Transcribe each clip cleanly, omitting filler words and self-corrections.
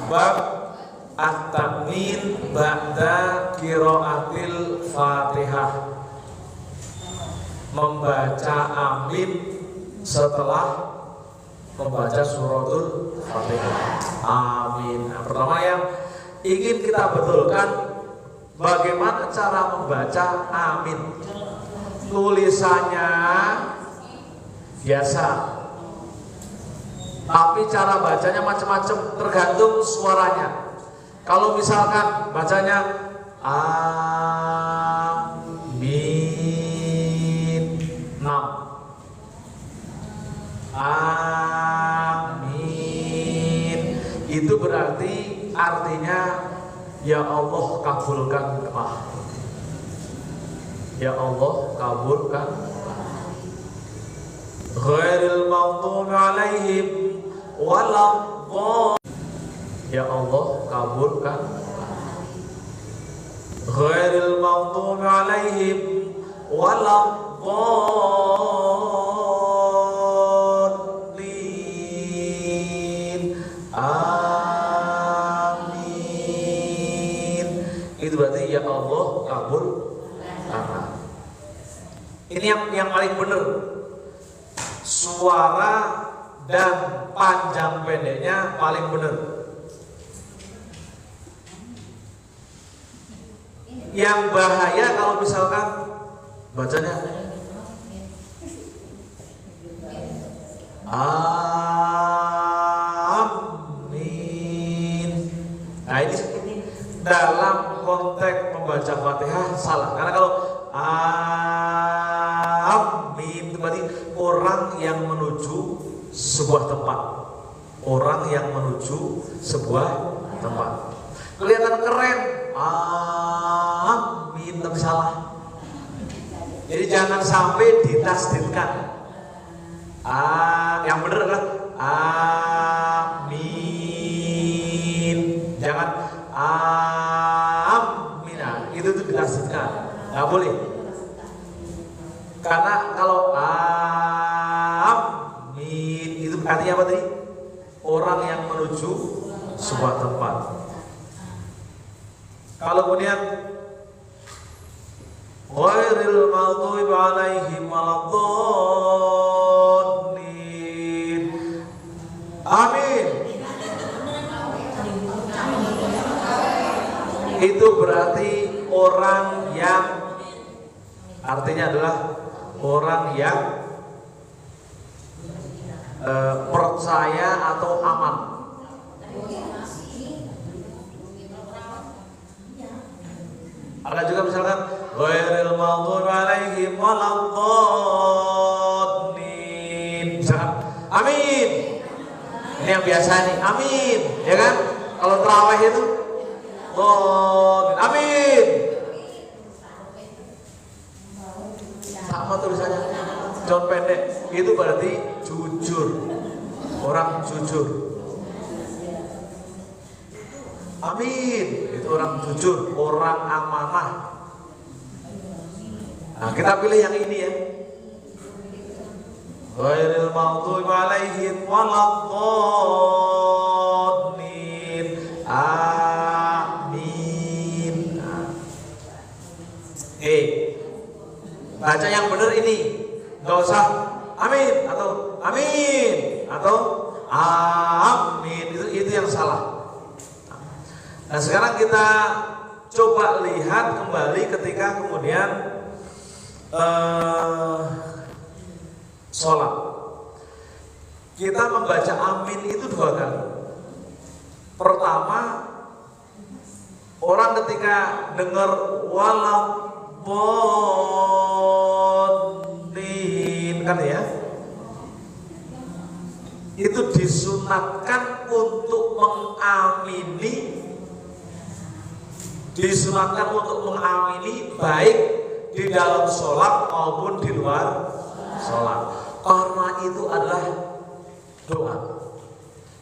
Bab at-ta'min ba'da qiraatil Fatihah. Membaca amin setelah membaca suratul Fatihah. Amin. Nah, pertama yang ingin kita betulkan, bagaimana cara membaca amin. Tulisannya biasa, tapi cara bacanya macam-macam, tergantung suaranya. Kalau misalkan bacanya amin, amin, itu berarti artinya ya Allah kabulkan doa. Ya Allah kabulkan. Ghairil maghdubi alaihim waladhdallin. Ya Allah kabulkan. Ghairil maghdubi alaihim waladhdallin. Amin. Itu berarti ya Allah kabul. Ini yang paling benar. Suara dan panjang pendeknya paling benar. Yang bahaya kalau misalkan bacanya amin. Nah ini dalam konteks membaca Fatihah salah. Karena kalau amin itu berarti orang yang menuju sebuah tempat. Orang yang menuju sebuah tempat. Kelihatan keren, amin, tapi salah. Jadi jangan sampai ditasdidkan. Yang benar adalah amin. Jangan amin. Nah, itu ditasdidkan. Nggak boleh. Karena kalau amin itu artinya apa tadi? Orang yang menuju sebuah tempat. Kalau kemudian ghairil maghdubi alaihim waladhdallin. Amin. Itu berarti orang yang artinya adalah orang yang percaya atau aman. Ada juga misalkan ghairil maghdubi alaihim waladhdallin. Misalkan amin. Ini yang biasa nih, amin, ya kan? Kalau tarawih itu amin. Sama tulisannya, contoh pendek. Itu berarti jujur, orang jujur. Amin, itu orang jujur, orang amanah. Nah, kita pilih yang ini ya. Ghairil maghdubi alaihim waladhdallin. Amin. Baca yang benar ini, nggak usah amin atau amin atau amin, itu yang salah. Nah sekarang kita coba lihat kembali ketika kemudian sholat. Kita membaca amin itu 2 kali. Pertama, orang ketika dengar waladhdallin kan ya, itu disunatkan untuk mengamini. Disunatkan untuk mengamini baik di dalam sholat maupun di luar sholat. Karena itu adalah doa.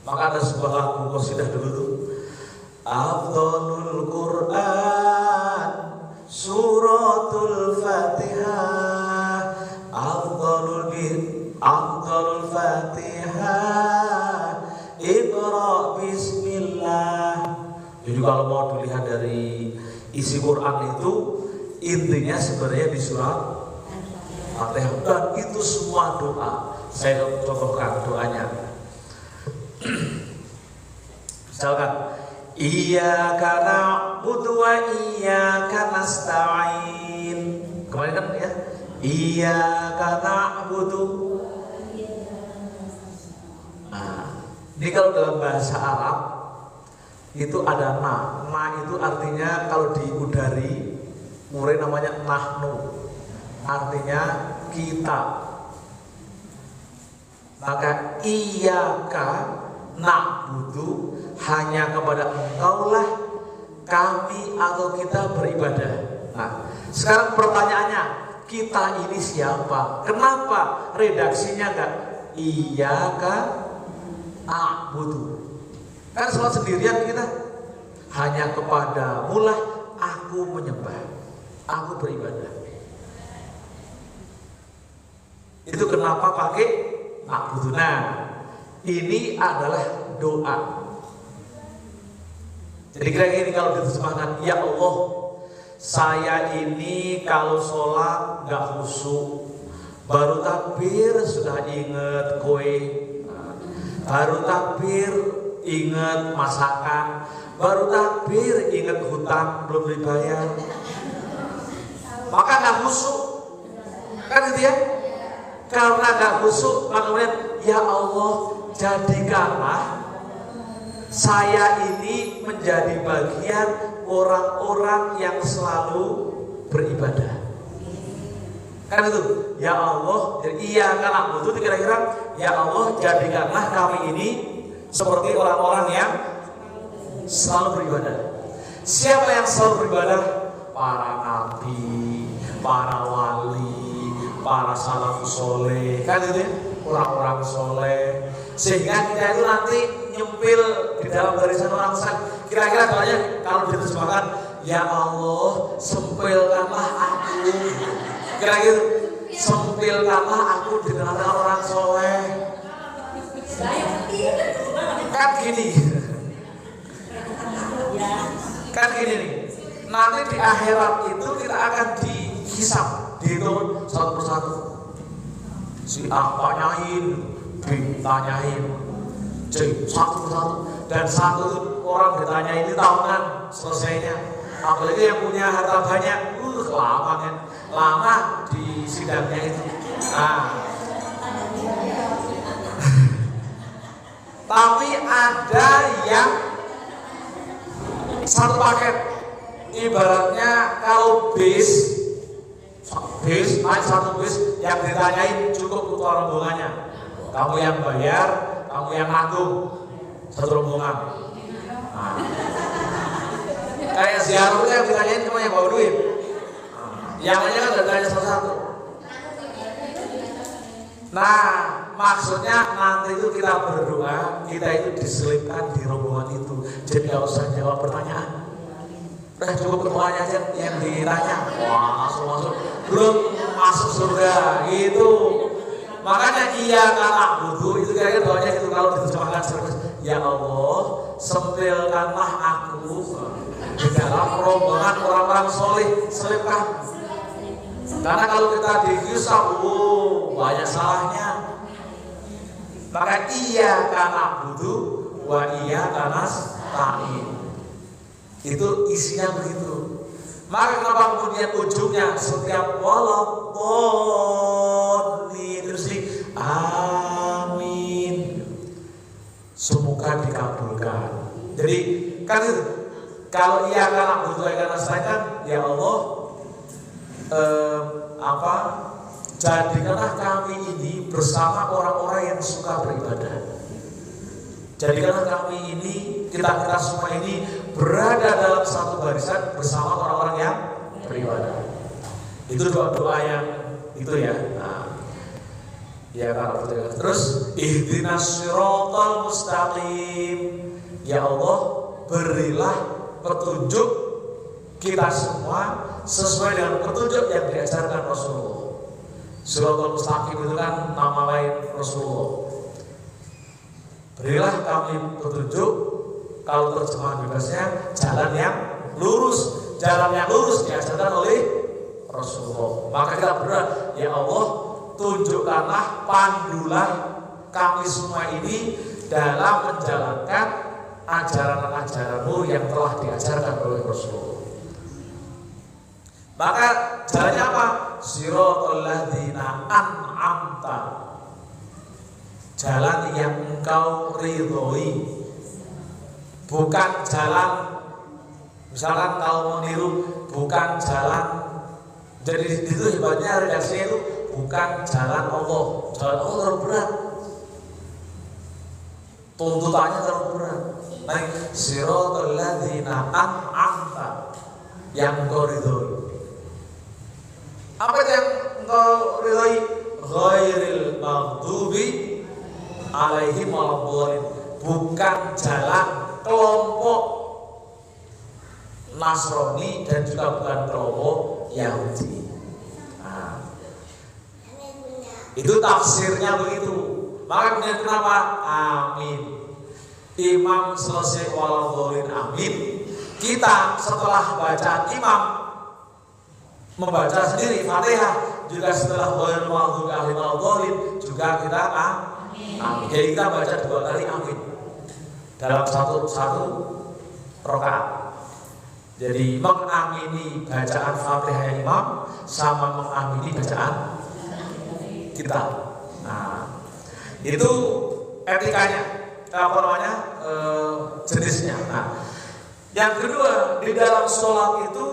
Maka ada sebuah lagu qasidah dulu tuh. Afdhalul Quran suratul Fatihah. Afdhalul Fatihah. Iqra bismillah. Jadi kalau mau dilihat dari isi Quran itu intinya sebenarnya di surat Fatihah, dan itu semua doa. Saya contohkan doanya. Misalkan Iyyaka na'budu wa iyyaka nasta'in. Kemarin kan ya, Iyyaka na'budu. Nah, ini kalau dalam bahasa Arab itu ada na. Na itu artinya kalau diudari murid namanya nahnu. Artinya kita. Maka iyyaka na'budu, hanya kepada Engkaulah kami atau kita beribadah. Nah, sekarang pertanyaannya, kita ini siapa? Kenapa redaksinya enggak iyyaka na'budu? Kan sholat sendirian kita. Hanya kepadamu lah aku menyembah, aku beribadah. Itu kenapa pakai na'budu. Nah, ini adalah doa. Jadi kira-kira kalau diterjemahkan, ya Allah, saya ini kalau sholat gak khusyuk, baru takbir sudah inget kue, baru takbir inget masakan, baru takbir inget hutang belum dibayar, maka gak khusyuk. Kan gitu ya? Karena gak khusyuk, maka kemudian ya Allah, jadikanlah saya ini menjadi bagian orang-orang yang selalu beribadah. Kan itu, ya Allah, jadi iya kan itu kira-kira, ya Allah, jadikanlah kami ini seperti orang-orang yang selalu beribadah. Siapa yang selalu beribadah? Para nabi, para wali, para salafus soleh, kan itu ya? Orang-orang soleh, sehingga kita itu nanti nyempil di dalam barisan orang saleh. Kira-kira doanya kalau diterjemahkan, ya Allah, sempilkanlah aku, kira-kira sempilkanlah aku dengan orang soleh. Kan gini, kan gini nih. Nanti di akhirat itu kita akan dihisab, dihitung satu persatu. Si A tanyain, B tanyain, C satu persatu, dan satu orang ditanya ini tahunan selesainya. Apalagi yang punya harta banyak, lama kan, lama di sidangnya itu. Nah, tapi ada yang satu paket, ibaratnya kalau bis naik satu bis, yang ditanyain cukup ketua rombongannya. Kamu yang bayar, kamu yang nanggung satu rombongan. Nah, kayak ziarah itu yang ditanyain cuma yang bawa duit. Yang lainnya kan ditanya satu-satu. Nah, maksudnya nanti itu kita berdoa, kita itu diselipkan di rombongan itu. Jadi gak usah jawab pertanyaan. Udah cukup ketuanya aja yang ditanya. Wah, langsung masuk. Belum masuk surga gitu. Makanya iya kan butuh itu kira-kira doanya itu kalau diterjemahkan serius. Ya Allah, sempilkanlah aku di dalam rombongan orang-orang soleh, selipkan. Karena kalau kita dihisab, banyak salahnya. Maka iya kan butuh, wa iya kan nasta'in. Itu isinya begitu. Maka kenapa kemudian ujungnya setiap walaupun terus amin, semoga dikabulkan. Jadi kan itu, kalau iya kan butuh karena saya kan ya Allah, jadikanlah kami ini bersama orang-orang yang suka beribadah. Jadikanlah kami ini, kita semua ini berada dalam satu barisan bersama orang-orang yang beribadah. Itu doa-doa yang itu ya. Nah, ya kalau betul. Terus ihdinas siratal mustaqim. Ya Allah, berilah petunjuk kita semua sesuai dengan petunjuk yang diajarkan Rasulullah. Siratal mustaqim itu kan nama lain Rasulullah. berilah kami petunjuk, kalau terjemahan bebasnya jalan yang lurus. Jalan yang lurus diajarkan oleh Rasulullah. Maka kita berdoa, ya Allah, tunjukkanlah, pandulah kami semua ini dalam menjalankan ajaran-ajaranmu yang telah diajarkan oleh Rasulullah. Maka jalannya apa? Siratal ladzina an'amta, jalan yang engkau ridhoi, bukan jalan, misalkan kalau mau niru, bukan jalan. Jadi itu hebatnya redaksinya itu bukan jalan Allah. Jalan Allah terlalu berat, tuntutannya terlalu berat. Nah, siratal ladzina an'amta, yang engkau ridhoi. Apa yang engkau ridhoi? Ghairil maghdubi alaihim waladdallin, bukan jalan kelompok Nasrani dan juga bukan kelompok Yahudi. Nah, itu tafsirnya begitu. Maka kemudian kenapa? Amin. Imam selesai waladdallin amin. Kita setelah bacaan imam membaca sendiri Fatihah, juga setelah ghairil maghdubi alaihim waladdallin juga kita amin. Jadi kita baca 2 kali amin dalam satu rakaat. Jadi mengamini bacaan Fatihah imam sama mengamini bacaan kita. Nah, itu etikanya, apa namanya, jenisnya. Nah, yang kedua, di dalam sholat itu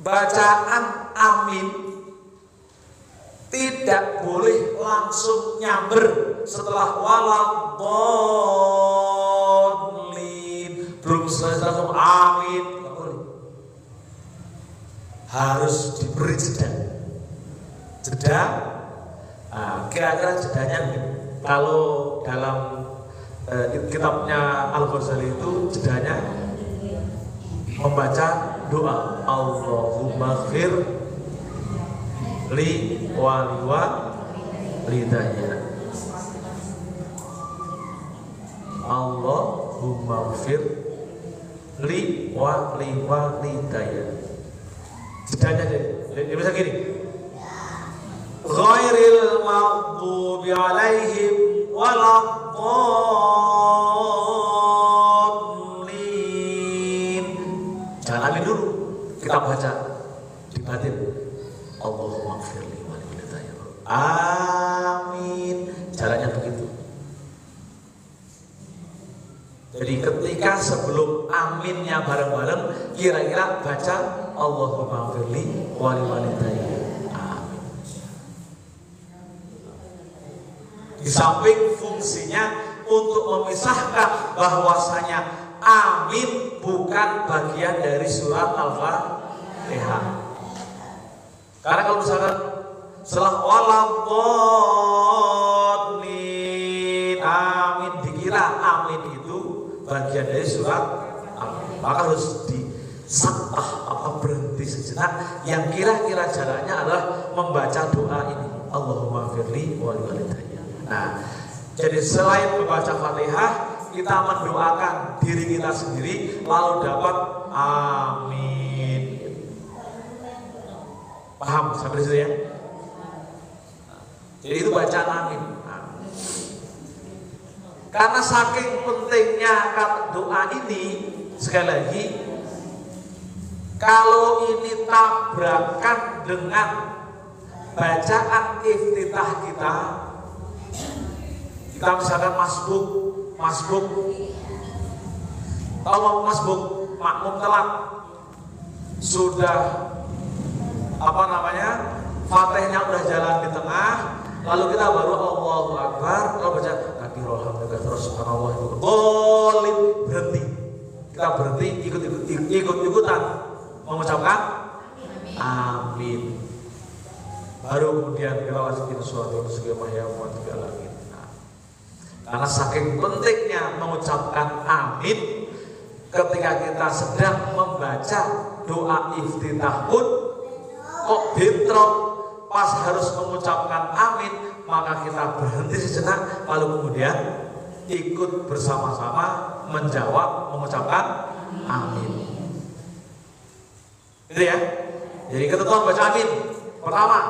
bacaan amin tidak boleh langsung nyamber setelah waladdallin, belum selesai langsung amin, nggak boleh. Harus diberi jeda. Kira-kira jedanya kalau dalam kitabnya Al-Ghazali itu jedanya membaca doa Allahumma ghfir li walidayya, Allahumma ghfir li walidayya. Jedanya dia bisa gini, ghairil maghdubi alaihim waladdallin. Jangan amin dulu, kita baca di batin Allahumma ghfirli wa li walidayya. Amin. Caranya begitu. Jadi ketika sebelum aminnya bareng-bareng, kira-kira baca Allahumma ghfirli wa li walidayya. Di samping fungsinya untuk memisahkan bahwasanya amin bukan bagian dari surat Al-Fatihah. Karena kalau misalkan setelah waladdallin amin dikira amin itu bagian dari surat amin, maka harus disatah berhenti sejenak. Yang kira-kira jalannya adalah membaca doa ini Allahumma firli wa li walidayya. Nah, jadi selain membaca Fatihah, kita mendoakan diri kita sendiri lalu dapat amin. Paham sampai situ ya? Jadi itu bacaan amin. Karena saking pentingnya doa ini, sekali lagi, kalau ini tabrakan dengan bacaan iftitah kita misalkan masbuk, kalau masbuk makmum telat, sudah Fatihahnya udah jalan di tengah, lalu kita baru Allahu Akbar, lalu baca Alhamdulillah terus subhanallah itu boleh berhenti. Kita berhenti ikut-ikutan mengucapkan amin. Baru kemudian kita masukin suatu segala yang lagi. Karena saking pentingnya mengucapkan amin ketika kita sedang membaca doa iftitah pun kok bentrok pas harus mengucapkan amin, maka kita berhenti sejenak, lalu kemudian ikut bersama-sama mengucapkan amin. Gitu ya. Jadi ketentuan baca amin. Pertama,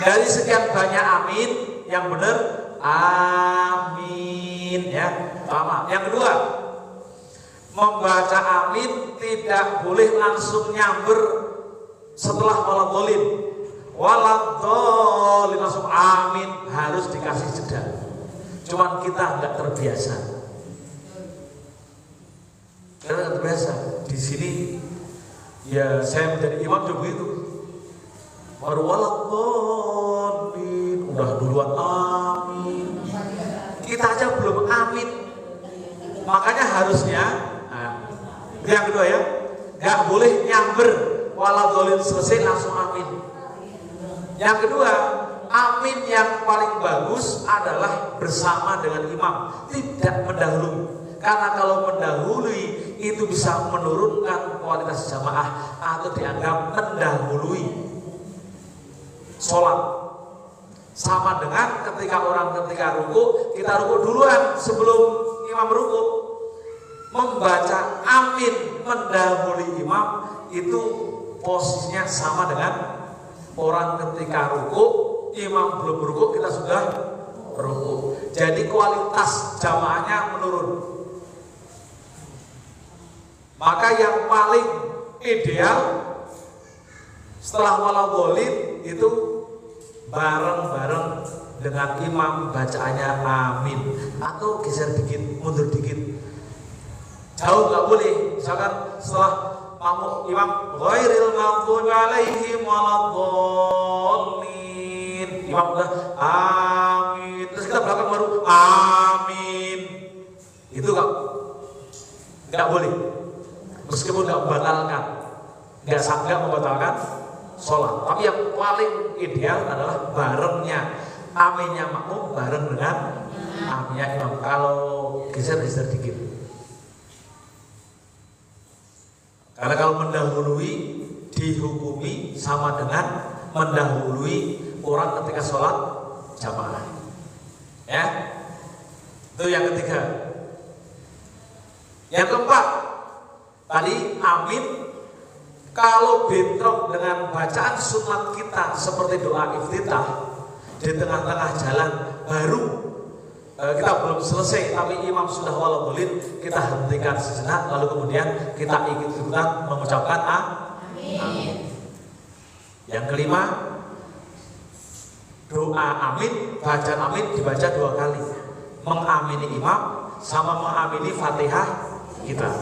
dari sekian banyak amin, yang benar amin ya. Pertama. Yang kedua, membaca amin tidak boleh langsung nyamber setelah waladhdallin langsung amin, harus dikasih jeda. Cuman kita nggak terbiasa. Karena nggak terbiasa. Di sini ya saya menjadi imam juga begitu. Baru waladhdallin udah duluan amin. Kita aja belum amin. Makanya harusnya yang kedua ya, nggak boleh nyamber waladhdallin selesai langsung amin. Yang kedua, amin yang paling bagus adalah bersama dengan imam, tidak mendahului. Karena kalau mendahului itu bisa menurunkan kualitas jamaah atau dianggap mendahului sholat. Sama dengan ketika ruku, kita ruku duluan sebelum imam ruku. Membaca amin mendahului imam itu posisinya sama dengan orang ketika ruku, imam belum ruku, kita sudah ruku. Jadi kualitas jamaahnya menurun. Maka yang paling ideal setelah waladhdallin itu bareng-bareng dengan imam bacaannya amin, atau geser dikit, mundur dikit. Jauh nggak boleh. Misalkan setelah imam ghairil maghdubi alaihim waladhdallin, imam udah amin, terus kita belakang baru amin, itu nggak boleh. Meskipun nggak membatalkan sholat, tapi yang paling ideal adalah barengnya aminnya makmum bareng dengan aminnya imam. Kalau geser dikit. Karena kalau mendahului dihukumi sama dengan mendahului orang ketika sholat jamaah. Ya, itu yang ketiga. Yang keempat, tadi amin kalau bentrok dengan bacaan sunat kita seperti doa iftitah di tengah-tengah jalan baru kita belum selesai tapi imam sudah waladhdallin, kita hentikan sejenak lalu kemudian kita ikut-ikutan mengucapkan amin. Yang kelima, doa amin, bacaan amin dibaca 2 kali, mengamini imam sama mengamini Fatihah kita.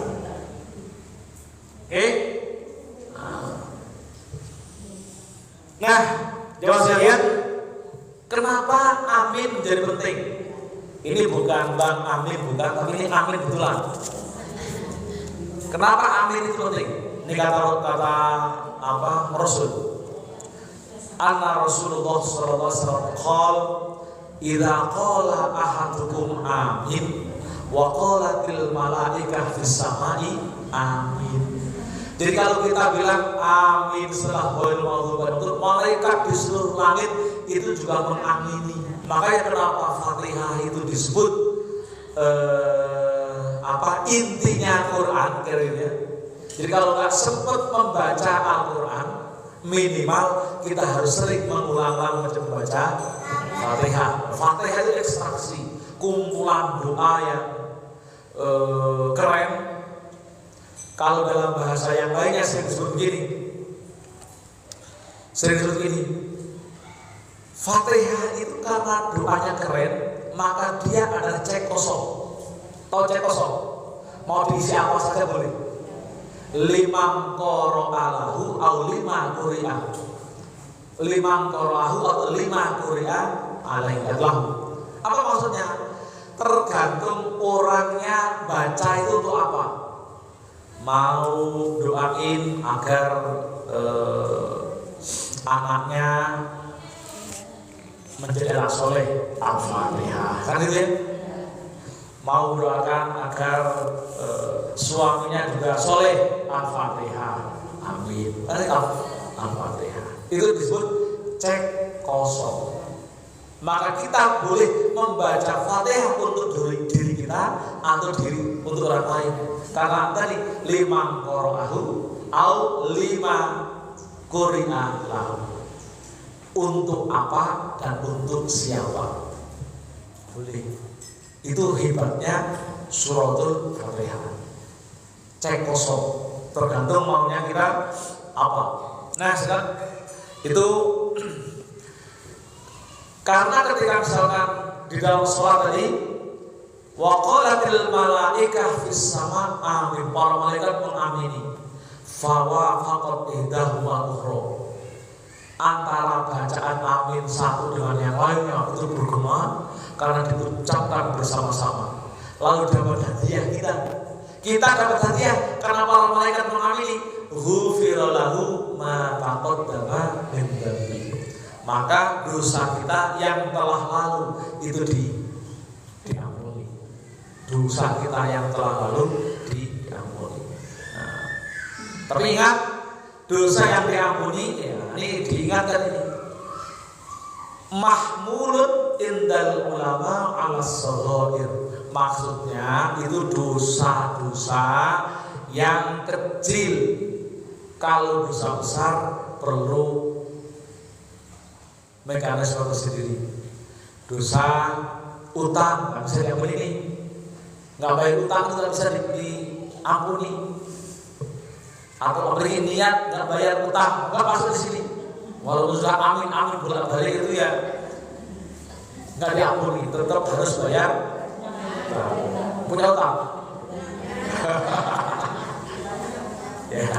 Oke? Nah, jawab sekalian, kenapa amin menjadi penting? Ini bukan bang amin, tapi ini amin betulan. Kenapa amin itu penting? Ini kata Rasul. Anna Rasulullah sallallahu alaihi wasallam qala idza qala ahadukum amin wa qalatil malaikah fis samai amin. Jadi kalau kita bilang amin setelah malaikat di seluruh langit itu juga mengamini. Makanya kenapa Fatihah itu disebut intinya Quran kira-kira. Jadi kalau nggak sempat membaca Al-Quran, minimal kita harus sering mengulang-ulang membaca Fatihah. Fatihah itu ekstraksi, kumpulan doa yang keren. Kalau dalam bahasa yang lainnya sering disebut begini. Fatihah itu karena doanya keren, maka dia adalah cek kosong. Tahu cek kosong? Mau diisi apa saja boleh. 5 qoro'alahu au 5 quri'ah. 5 qoro'ahu atau 5 quri'ah alaihi. Apa maksudnya? Tergantung orangnya baca itu untuk apa. Mau doain agar anaknya menjadi anak soleh, Al-Fatihah, kan gitu ya. Mau doakan agar suaminya juga soleh, Al-Fatihah, amin. Al-Fatihah itu disebut cek kosong. maka kita boleh membaca Fatihah untuk diri kita atau untuk orang lain. Karena tadi lima qara'ahu au lima quri'a lahu. Untuk apa dan untuk siapa? Boleh. Itu hebatnya suratul Fatihah. Cek kosong, tergantung maunya kita apa. Nah, sekarang itu karena ketika misalkan di dalam sholat tadi wa qalatil malaikah fis sama amin, para malaikat mengamini fa wafaqat ihdahuma ukhra, antara bacaan amin satu dengan yang lainnya itu bergema karena diucapkan bersama-sama. Lalu dapat hadiah kita dapat hadiah karena para malaikat mengamini ghufira lahu ma taqaddama min dhanbi, maka dosa kita yang telah lalu itu diampuni. Dosa kita yang telah lalu diampuni. Nah, tapi ingat, dosa yang diampuni ya, ini diingatkan ini mahmulun indal ulama ala shaghair. Maksudnya itu dosa-dosa yang kecil. Kalau dosa besar perlu mekanisme tersendiri. Dosa utang nggak bisa diampuni nih, nggak bayar utang itu nggak bisa diampuni. Atau memberi niat nggak bayar utang nggak masuk di sini. Walaupun sudah amin bolak-balik itu ya nggak diampuni, tetap harus bayar. Punya utang. Ya.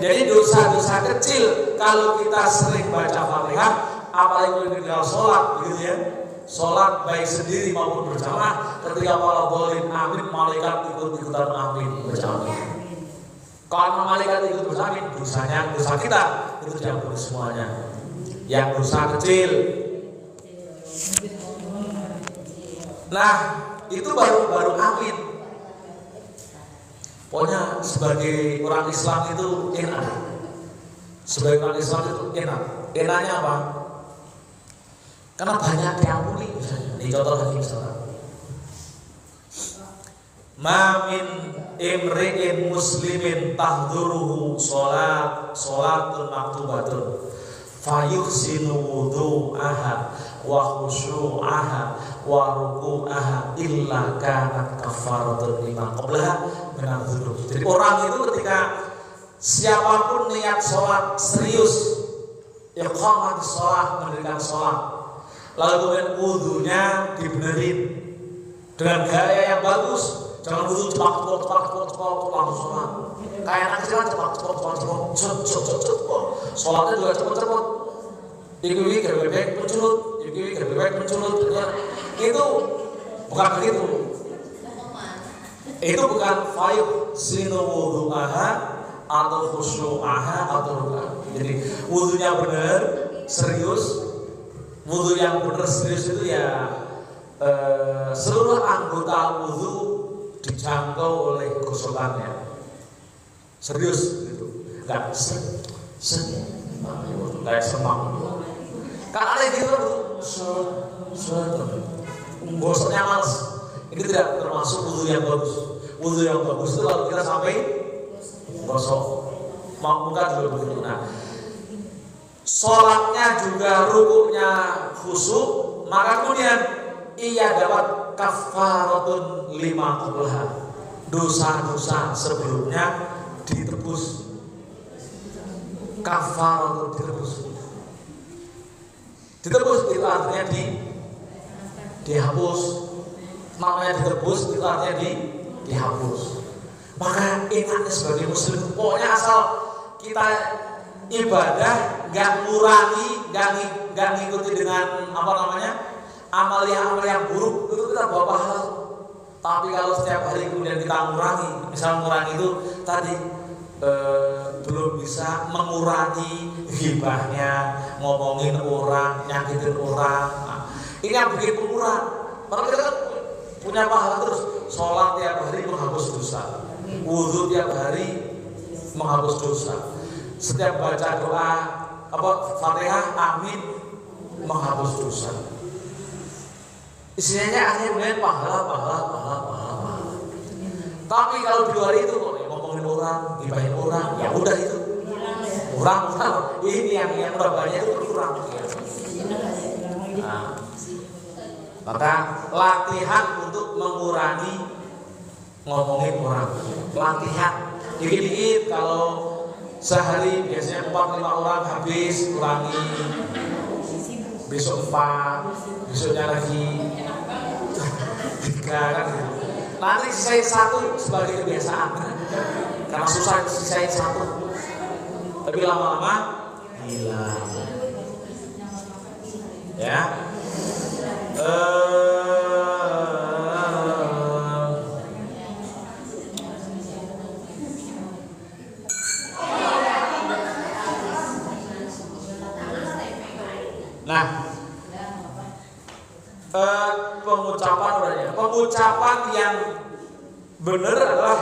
Jadi dosa-dosa kecil kalau kita sering baca Fatihah, apalagi dalam sholat, gitu ya. Sholat baik sendiri maupun berjamaah, ketika para boleh amin, malaikat ikut-ikutan amin berjamaah. Kalau malaikat ikut bersamin, dosa kita itu diampuni semuanya. Yang dosa kecil. Nah, itu baru amin. Pokoknya sebagai orang Islam itu enak. Sebagai orang Islam itu enak. Enaknya apa? Karena banyak diampuni misalnya. Ini contoh lagi misalnya. Ma min imri'in muslimin tahduruhu sholatul maktubatun fayuhsinu wudu'aha wa khusyu'aha wa ruku'aha illa kanat kafaratun lima qablaha minadz dzunub. Jadi orang itu ketika siapapun niat sholat serius, iqamah sholat, mendirikan sholat, lalu kemudian wudunya dibenerin dengan gaya yang bagus. Jangan wudu cepat langsung sholat. Kayak anak kecil cepat. Sholatnya juga cepat. Iki gerbek menculut. Itu bukan begitu. Itu bukan fayuh sinu wudu'aha atau khusyu'aha atau bukan. Jadi wudunya benar, serius. Wudu yang benar serius itu ya seluruh anggota wudu dijangkau oleh gusulannya. Serius gitu. Enggak kayak semang. Kan ada gitu gosoknya males. Ini tidak termasuk wudu yang bagus. Wudu yang bagus itu lalu kita sampai gosok. Bukan juga begitu. Nah, sholatnya juga rukuknya khusyuk, maka kemudian ia dapat kafaratun lima qablaha. Dosa-dosa sebelumnya ditebus. Kafaratun ditebus itu artinya dihapus. Namanya ditebus itu artinya dihapus. Maka enaknya sebagai muslim, pokoknya asal kita ibadah nggak ngurangi, nggak ngikuti dengan amalia yang buruk, itu kita bawa pahala. Tapi kalau setiap hari kemudian kita ngurangi, misalnya ngurangi itu tadi belum bisa mengurangi ghibahnya, ngomongin orang, nyakitin orang. Nah, ini yang bikin pengurang. Padahal kita kan punya pahala terus. Sholat tiap hari menghapus dosa, wudu tiap hari menghapus dosa. Setiap baca doa Fatihah, amin, menghapus dosa. Istilahnya akhirnya pahala. Tapi kalau di luar itu kok ngomongin orang, gibahin orang, ya udah itu. Orang ini yang udah banyak itu kurang. Nah, maka latihan untuk mengurangi ngomongin orang. Latihan dikit-dikit, kalau sehari biasanya 4-5 orang habis, kurangi. Besok 4, besoknya lagi 3 kan. Nanti sisain 1 sebagai kebiasaan. Karena susah sisain 1. Tapi lama-lama hilang. Ya. Nah, pengucapan yang benar adalah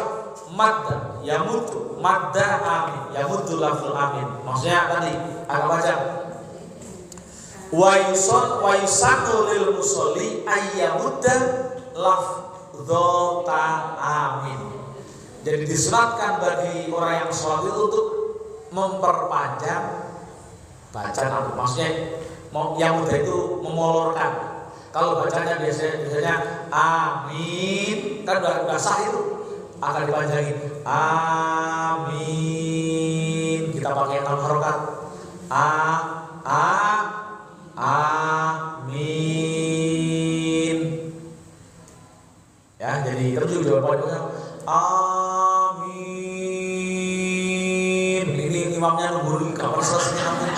madda, yamutu, madda amin, yamutu lafzul amin. Maksudnya tadi agak panjang. Wa yusanu lil musolli ayyamudda lafdzota amin. Jadi disunatkan bagi orang yang sholat itu untuk memperpanjang bacaan amin. Maksudnya yang mudah itu memolorkan. Kalau bacanya biasanya amin, kan udah sah itu, akan dipanjangin amin. Kita pakai 6 harokat amin. Ya, jadi terus juga pokoknya amin. Ini imamnya nunggu kapan selesai amin.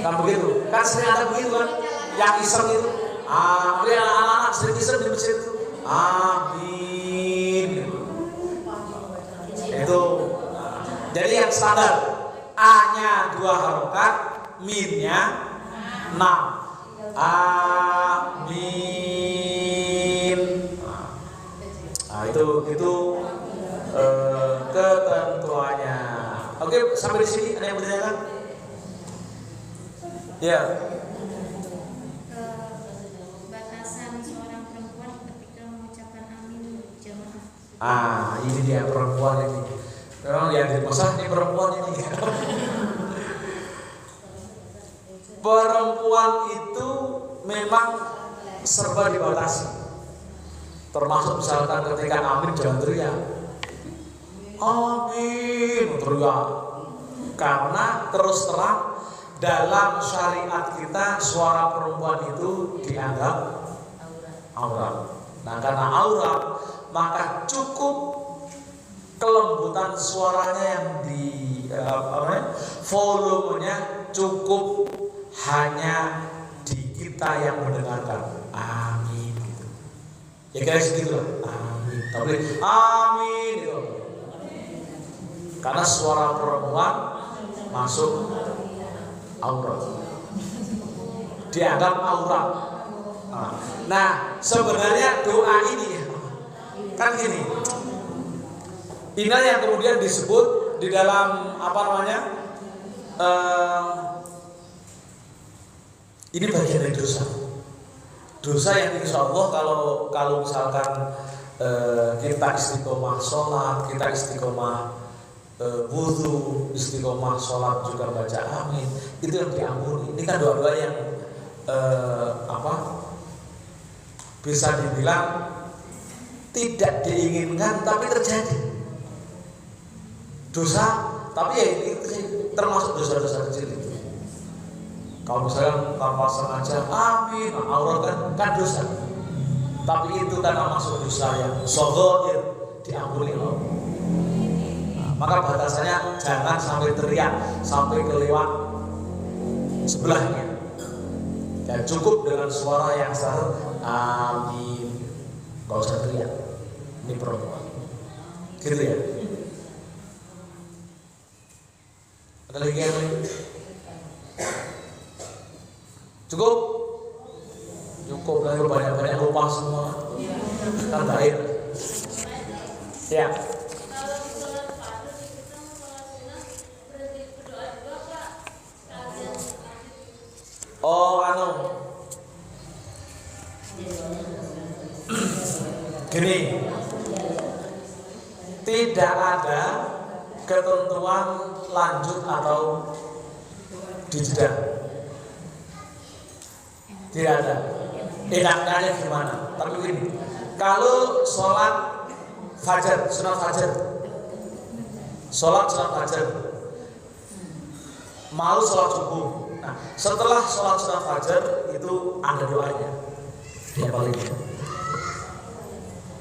Kan begitu, kan sering ada begitu kan, yang iseng itu. Kemudian anak-anak sering iseng di masjid itu amin. Itu jadi yang standar A-nya 2 harokat, min-nya 6. Amin. Nah, itu ketentuannya. Oke, sampai di sini ada yang bertanyakan? Ya. Batasan seorang perempuan ketika mengucapkan amin jamaah. Ini dia perempuan ini. Memang yang dimasak ini perempuan ini. Perempuan itu memang serba dibatasi. Termasuk misalkan ketika amin jangan teriak. Amin teriak. Karena terus terang dalam syariat kita suara perempuan itu dianggap aurat. Nah, karena aurat maka cukup kelembutan suaranya yang di volumenya cukup hanya di kita yang mendengarkan. Amin gitu. Ya guys gitu lah. Amin. Tapi amin gitu. Karena suara perempuan masuk aurat, dianggap aurat. Nah, sebenarnya doa ini kan gini. Inilah yang kemudian disebut di dalam ini bagian dari dosa. Dosa yang insya Allah kalau misalkan kita istiqomah sholat, kita istiqomah wudu, istiqomah sholat juga baca amin, itu yang diampuni. Ini kan doa-doa yang bisa dibilang tidak diinginkan tapi terjadi dosa, tapi ya ini termasuk dosa-dosa kecil itu. Kalau misalnya tanpa sengaja amin, aurat kan dosa, tapi itu karena masuk dosa yang shaghair diampuni Allah. Maka batasannya jangan sampai teriak, sampai kelewat sebelahnya. Dan cukup dengan suara yang sah, amin. Gak usah teriak. Ini perempuan. Gitu ya. Ada lagi yang lain? Cukup? Cukup lah, banyak-banyak lupa semua. Kan terakhir. Ya. Oh, Gini, tidak ada ketentuan lanjut atau dijeda. Tidak ada. Enaknya gimana? Tapi gini, kalau sholat fajar, sunat fajar, sholat sunat fajar, mau sholat subuh. Nah, setelah sholat sunat fajar itu ada doanya. Yang paling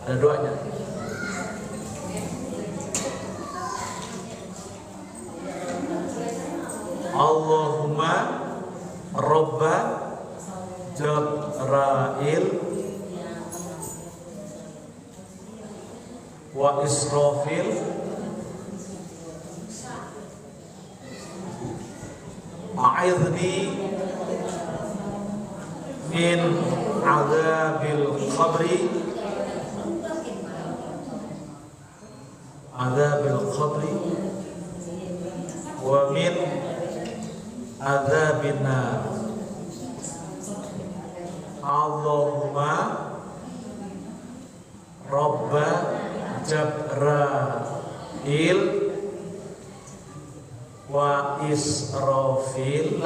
ada doanya. Allahumma Robba Jibril wa Israfil a'idhni min adzabil qabri wa min adzabin nar. Allahumma Robba Jibril wa Israfil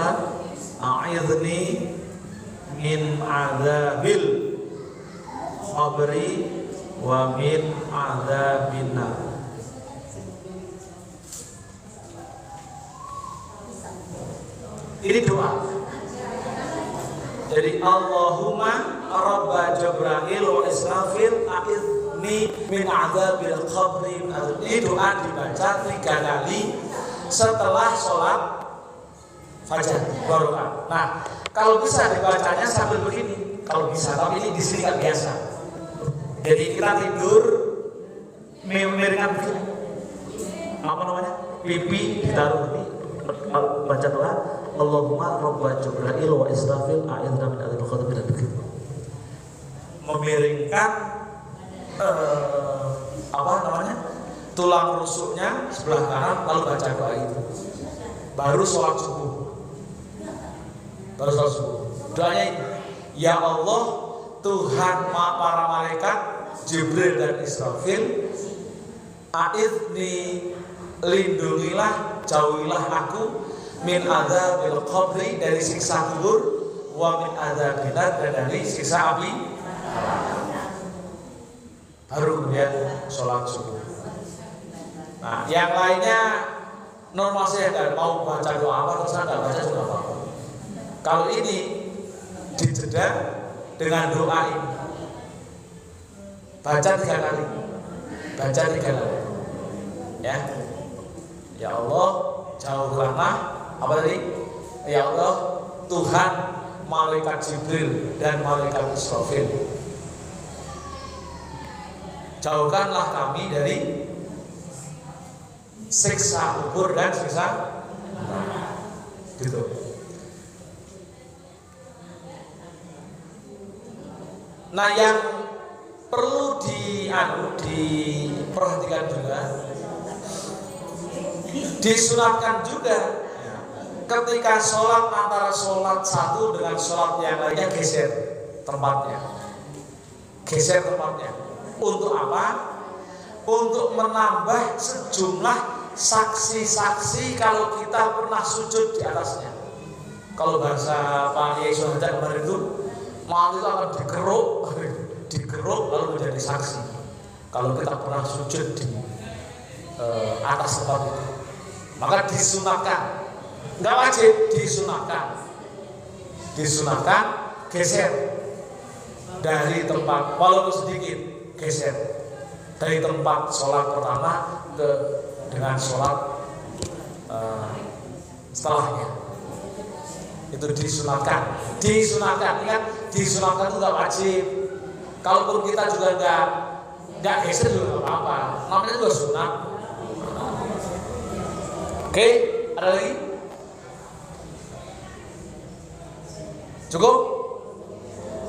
a'idhni min adzabil qabri wa min adzabin nar. Ini doa. Jadi Allahumma Rabba Jibril wa Israfil a'idhni min adzabil qabri. Ini doa dibaca 3 kali setelah sholat fajar baru. Nah, kalau bisa dibacanya sambil begini, kalau bisa. Tapi ini di sini kan biasa. Jadi kita tidur miringan begini. Apa namanya? Pipi ditaruh ini. Baca doa Allahumma Rabba Jibril wa Israfil a'idhna min adzabil qabri dan begitu. Memiringkan apa namanya? Tulang rusuknya sebelah kanan, lalu baca doa itu. Baru sholat subuh. Doanya ini, ya Allah Tuhan para malaikat Jibril dan Israfil, a'idhni, lindungilah, jauhilah aku min adzabil qabri, dari siksa kubur, wa min adzabil nar, dan dari siksa api. Baru kemudian sholat subuh. Nah, yang lainnya normal saja, mau baca doa apa terus nggak baca juga apa-apa. Kalau ini dijeda dengan doa ini, baca 3 kali, ya. Ya Allah, jauhkanlah apa tadi? Ya Allah, Tuhan malaikat Jibril dan malaikat Israfil, jauhkanlah kami dari siksa kubur dan siksa gitu. Nah, yang perlu diperhatikan juga, disunatkan juga ketika sholat antara sholat satu dengan sholat yang lainnya geser tempatnya. Untuk apa? Untuk menambah sejumlah saksi-saksi kalau kita pernah sujud di atasnya. Kalau bahasa Pak Yai Suhaja kemarin itu, malam itu akan digeruk lalu menjadi saksi. Kalau kita pernah sujud di atas tempat itu, maka disunahkan, nggak wajib, disunahkan geser dari tempat, walaupun sedikit, geser dari tempat sholat pertama dengan sholat setelahnya. Itu disunahkan, ingat, disunahkan itu nggak wajib. Kalaupun kita juga nggak geser juga nggak apa-apa, namanya juga sunat. Oke, ada lagi? Cukup?